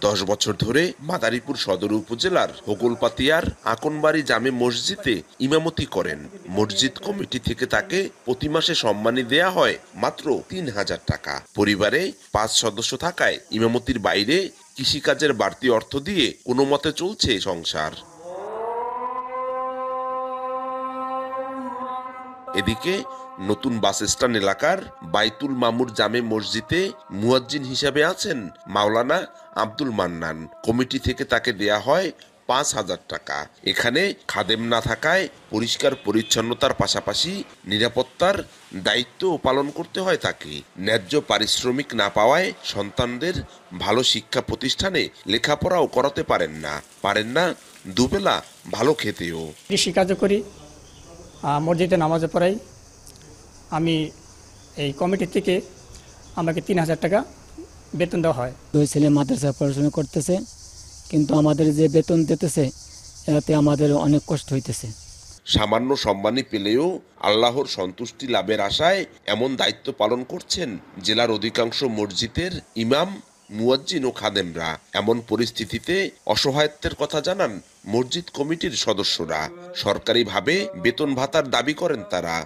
10 বছর ধরে মাদারীপুর সদর উপজেলার হোগলপাতিয়ার আকনবাড়ি জামে মসজিদে ইমামতি করেন। মসজিদ কমিটি থেকে তাকে প্রতি মাসে সম্মানী দেয়া হয় মাত্র 3,000 টাকা। পরিবারে 5 সদস্য থাকায় ইমামতির বাইরে কৃষিকাজের বাড়তি অর্থ দিয়ে কোনো মতে চলছে সংসার। এদিকে নতুন বাস স্ট্যান্ড এলাকার বাইতুল মামুর জামে মসজিদে মুয়াজ্জিন হিসাবে আছেন মাওলানা আব্দুল মান্নান। কমিটি থেকে তাকে দেয়া হয় 5,000 টাকা। এখানে খাদেম না থাকায় পরিষ্কার পরিচ্ছন্নতার পাশাপাশি নিরাপত্তার দায়িত্বও পালন করতে হয় তাকে। ন্যায্য পারিশ্রমিক না পাওয়ায় সন্তানদের ভালো শিক্ষা প্রতিষ্ঠানে লেখাপড়াও করাতে পারেন না দুবেলা ভালো খেতেও। কৃষিকাজও করি, মসজিদে নামাজও পড়াই। আমি এই কমিটি থেকে আমাকে 3,000 টাকা বেতন দেওয়া হয়। 2 ছেলে মাদ্রাসায় পড়াশোনা করতেছে, কিন্তু আমাদের যে বেতন দিতেছে এতে আমাদের অনেক কষ্ট হইতেছে। সামান্য সম্মানী পেলেও আল্লাহর সন্তুষ্টি লাভের আশায় এমন দায়িত্ব পালন করছেন জেলার অধিকাংশ মসজিদের ইমাম, মুয়াজ্জিন ও খাদেমরা। এমন পরিস্থিতিতে অসহায়ত্বের কথা জানান মসজিদ কমিটির সদস্যরা। সরকারিভাবে বেতন ভাতার দাবি করেন তারা।